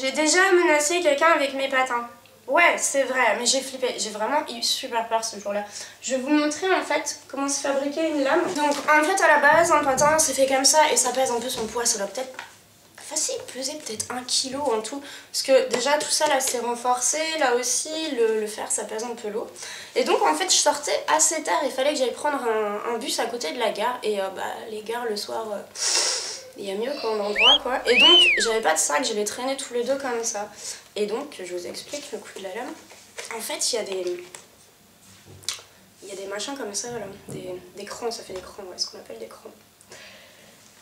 J'ai déjà menacé quelqu'un avec mes patins. Ouais, c'est vrai, mais j'ai flippé. J'ai vraiment eu super peur ce jour-là. Je vais vous montrer en fait comment se fabriquer une lame. Donc en fait à la base, un patin c'est fait comme ça et ça pèse un peu son poids. Ça doit peut-être facile peser peut-être 1 kg en tout. Parce que déjà tout ça là c'est renforcé. Là aussi le fer ça pèse un peu lourd. Et donc en fait je sortais assez tard. Il fallait que j'aille prendre un bus à côté de la gare. Et les gares le soir... il y a mieux qu'en endroit quoi. Et donc j'avais pas de sac, je les traînais tous les deux comme ça. Et donc je vous explique le coup de la lame. En fait il y a des machins comme ça là, des crans, ça fait des crans, ouais, ce qu'on appelle des crans.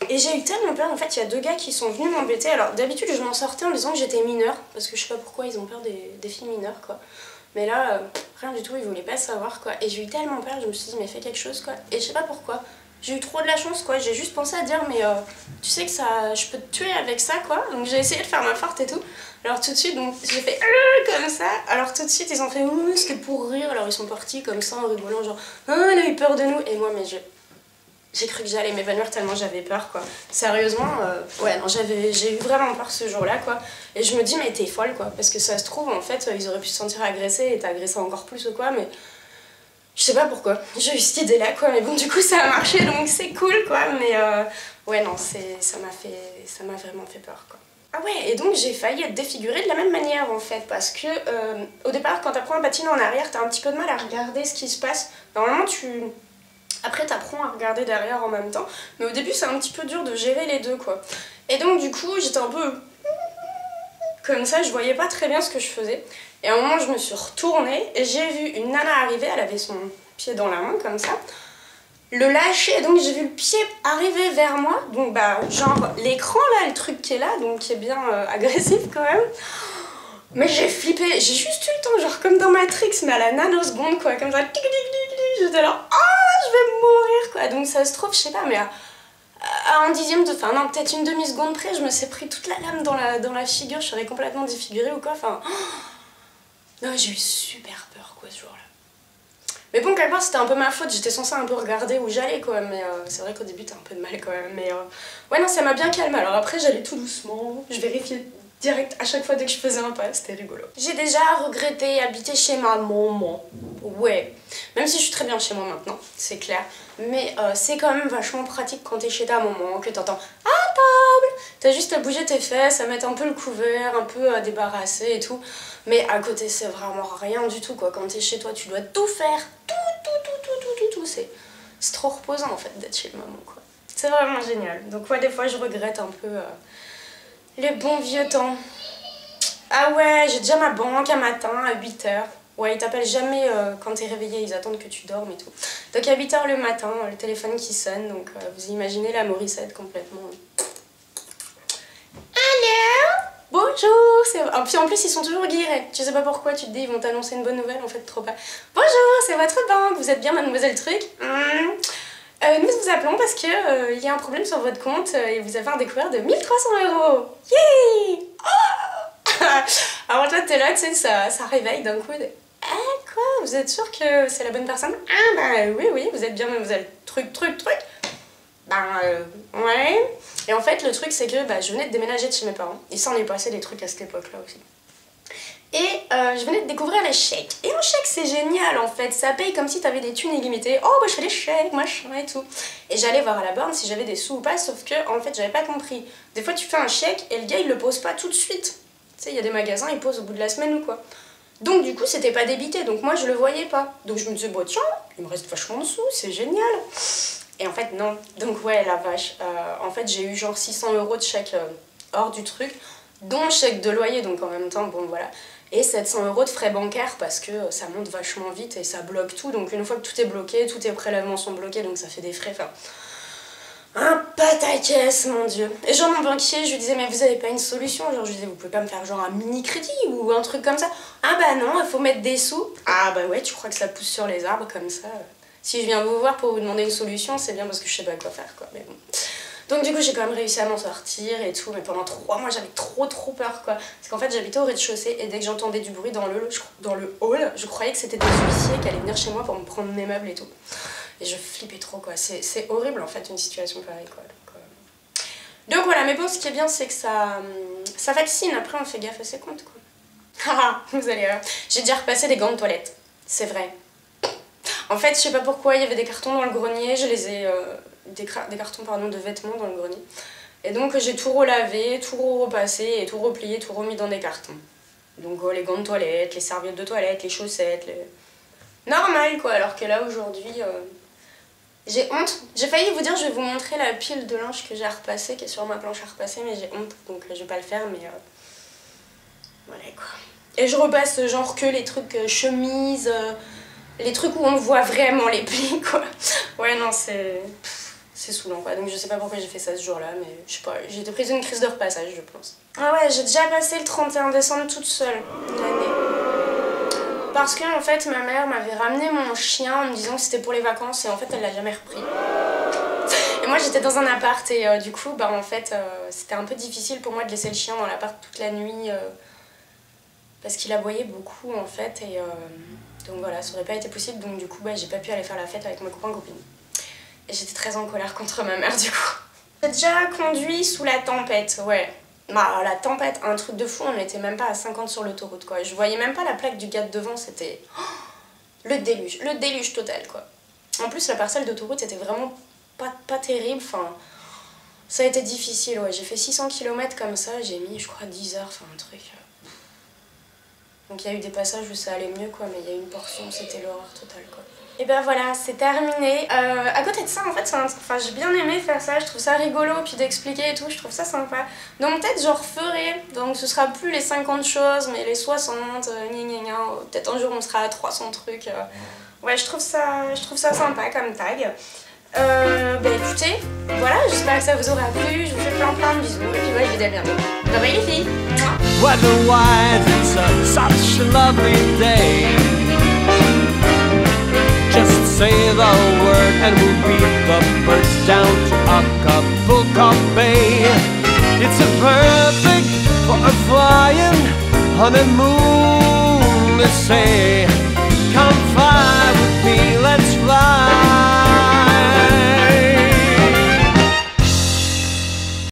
Et j'ai eu tellement peur, en fait il y a 2 gars qui sont venus m'embêter. Alors d'habitude je m'en sortais en disant que j'étais mineure, parce que je sais pas pourquoi ils ont peur des filles mineures quoi. Mais là, rien du tout, ils voulaient pas savoir quoi. Et j'ai eu tellement peur, je me suis dit mais fais quelque chose quoi. Et je sais pas pourquoi. J'ai eu trop de la chance quoi, j'ai juste pensé à dire mais tu sais que ça, je peux te tuer avec ça quoi. Donc j'ai essayé de faire ma forte et tout. Alors tout de suite donc j'ai fait comme ça. Alors tout de suite ils ont fait c'était pour rire. Alors ils sont partis comme ça en rigolant genre elle a eu peur de nous. Et moi mais j'ai cru que j'allais m'évanouir tellement j'avais peur quoi. Sérieusement, ouais non j'ai eu vraiment peur ce jour-là quoi. Et je me dis mais t'es folle quoi. Parce que ça se trouve en fait ils auraient pu se sentir agressés et t'agresser encore plus ou quoi mais... Je sais pas pourquoi, j'ai eu cette idée là quoi, mais bon du coup ça a marché donc c'est cool quoi, mais ouais non ça m'a vraiment fait peur quoi. Ah ouais, et donc j'ai failli être défigurée de la même manière en fait, parce que au départ quand t'apprends à patiner en arrière t'as un petit peu de mal à regarder ce qui se passe. Normalement après t'apprends à regarder derrière en même temps, mais au début c'est un petit peu dur de gérer les deux quoi. Et donc du coup j'étais un peu... comme ça, je voyais pas très bien ce que je faisais. Et à un moment, je me suis retournée et j'ai vu une nana arriver, elle avait son pied dans la main comme ça. Le lâcher, donc j'ai vu le pied arriver vers moi. Donc genre l'écran là, le truc qui est là, donc qui est bien agressif quand même. Mais j'ai flippé, j'ai juste eu le temps, genre comme dans Matrix, mais à la nanoseconde quoi, comme ça. J'étais là, je vais mourir quoi. Donc ça se trouve, je sais pas, mais... à un dixième de... Enfin non, peut-être une demi-seconde près, je me suis pris toute la lame dans la figure, je serais complètement défigurée ou quoi, enfin... Non, j'ai eu super peur quoi ce jour-là. Mais bon, quelque part c'était un peu ma faute, j'étais censée un peu regarder où j'allais quoi, mais c'est vrai qu'au début t'as un peu de mal quand même, mais... Ouais non, ça m'a bien calmé, alors après j'allais tout doucement, je vérifiais direct à chaque fois dès que je faisais un pas, c'était rigolo. J'ai déjà regretté habiter chez ma maman, ouais, même si je suis très bien chez moi maintenant, c'est clair, mais c'est quand même vachement pratique quand t'es chez ta maman, que t'entends « à table !» T'as juste à bouger tes fesses, à mettre un peu le couvert, un peu à débarrasser et tout, mais à côté c'est vraiment rien du tout quoi, quand t'es chez toi tu dois tout faire, tout, c'est trop reposant en fait d'être chez maman quoi. C'est vraiment génial, donc ouais des fois je regrette un peu... les bons vieux temps. Ah ouais, j'ai déjà ma banque un matin à 8 h. Ouais, ils t'appellent jamais quand t'es réveillé, ils attendent que tu dormes et tout. Donc à 8 h le matin, le téléphone qui sonne, donc vous imaginez la Morissette complètement. Allô? Bonjour, puis en plus ils sont toujours guillerets. Tu sais pas pourquoi, tu te dis ils vont t'annoncer une bonne nouvelle, en fait trop pas. Bonjour, c'est votre banque, vous êtes bien mademoiselle Truc? Nous vous appelons parce que il y a un problème sur votre compte et vous avez un découvert de 1 300 €. Yeah! Oh! Alors toi t'es là, tu sais, ça réveille d'un coup. Ah quoi? Vous êtes sûr que c'est la bonne personne? Ah bah oui, vous êtes bien mademoiselle Truc. Ouais. Et en fait le truc c'est que je venais de déménager de chez mes parents. Il s'en est passé des trucs à cette époque là aussi. Et je venais de découvrir les chèques. Et un chèque c'est génial en fait, ça paye comme si t'avais des thunes illimitées. Oh bah je fais des chèques, machin et tout. Et j'allais voir à la borne si j'avais des sous ou pas, sauf que en fait j'avais pas compris. Des fois tu fais un chèque et le gars il le pose pas tout de suite. Tu sais, il y a des magasins, ils posent au bout de la semaine ou quoi. Donc du coup c'était pas débité, donc moi je le voyais pas. Donc je me disais, bon tiens, il me reste vachement de sous, c'est génial. Et en fait non, donc ouais la vache. En fait j'ai eu genre 600 € de chèque hors du truc, dont chèque de loyer, donc en même temps bon voilà. Et 700 € de frais bancaires parce que ça monte vachement vite et ça bloque tout. Donc une fois que tout est bloqué, tous tes prélèvements sont bloqués, donc ça fait des frais. Enfin, un pataquès, mon dieu. Et genre mon banquier, je lui disais mais vous avez pas une solution? Genre je lui disais vous pouvez pas me faire genre un mini crédit ou un truc comme ça? Ah bah non, il faut mettre des sous. Ah bah ouais, tu crois que ça pousse sur les arbres comme ça? Si je viens vous voir pour vous demander une solution, c'est bien parce que je sais pas quoi faire quoi. Mais bon. Donc du coup j'ai quand même réussi à m'en sortir et tout, mais pendant 3 mois j'avais trop peur quoi. Parce qu'en fait j'habitais au rez-de-chaussée et dès que j'entendais du bruit dans le hall, je croyais que c'était des huissiers qui allaient venir chez moi pour me prendre mes meubles et tout. Et je flippais trop quoi, c'est horrible en fait une situation pareille quoi. Donc, Donc voilà, mais bon, ce qui est bien, c'est que ça vaccine. Après, on fait gaffe à ses comptes, quoi. Haha, vous allez... J'ai déjà repassé des gants de toilette, c'est vrai. En fait, je sais pas pourquoi, il y avait des cartons dans le grenier, je les ai... des cartons, pardon, de vêtements dans le grenier. Et donc, j'ai tout relavé, tout repassé, et tout replié, tout remis dans des cartons. Donc, les gants de toilette, les serviettes de toilette, les chaussettes, les... Normal, quoi, alors que là, aujourd'hui... J'ai honte. J'ai failli vous dire, je vais vous montrer la pile de linge que j'ai à repasser, qui est sur ma planche à repasser, mais j'ai honte, donc je vais pas le faire, mais... Voilà, quoi. Et je repasse genre que les trucs chemises, les trucs où on voit vraiment les plis, quoi. Ouais, non, c'est saoulant, quoi. Donc je sais pas pourquoi j'ai fait ça ce jour-là, mais je sais pas, j'ai été prise d'une crise de repassage, je pense. Ah ouais, j'ai déjà passé le 31 décembre toute seule, l'année. Parce que en fait, ma mère m'avait ramené mon chien en me disant que c'était pour les vacances, et en fait, elle l'a jamais repris. Et moi, j'étais dans un appart, et du coup, bah en fait, c'était un peu difficile pour moi de laisser le chien dans l'appart toute la nuit, parce qu'il aboyait beaucoup, en fait, et... Donc voilà, ça aurait pas été possible, donc du coup bah, j'ai pas pu aller faire la fête avec mes copains-copines. Et j'étais très en colère contre ma mère du coup. J'ai déjà conduit sous la tempête, ouais. Bah la tempête, un truc de fou, on n'était même pas à 50 sur l'autoroute quoi. Je voyais même pas la plaque du gars de devant, c'était le déluge total quoi. En plus la parcelle d'autoroute était vraiment pas terrible, enfin... Ça a été difficile, ouais. J'ai fait 600 km comme ça, j'ai mis je crois 10 heures, enfin un truc... Donc il y a eu des passages où ça allait mieux quoi, mais il y a eu une portion où c'était l'horreur totale quoi. Et ben voilà, c'est terminé. À côté de ça en fait, enfin, j'ai bien aimé faire ça, je trouve ça rigolo, puis d'expliquer et tout, je trouve ça sympa. Donc peut-être je referai, donc ce sera plus les 50 choses, mais les 60, peut-être un jour on sera à 300 trucs. Ouais, je trouve ça sympa comme tag. Bah écoutez, voilà, j'espère que ça vous aura plu, je vous fais plein de bisous, et puis moi je vous dis à bientôt. Bye bye les filles. Weather-wise, it's such a lovely day. Just say the word and we'll beat the birds down to Acapulco Bay. It's a perfect for a flying honeymoon, they say.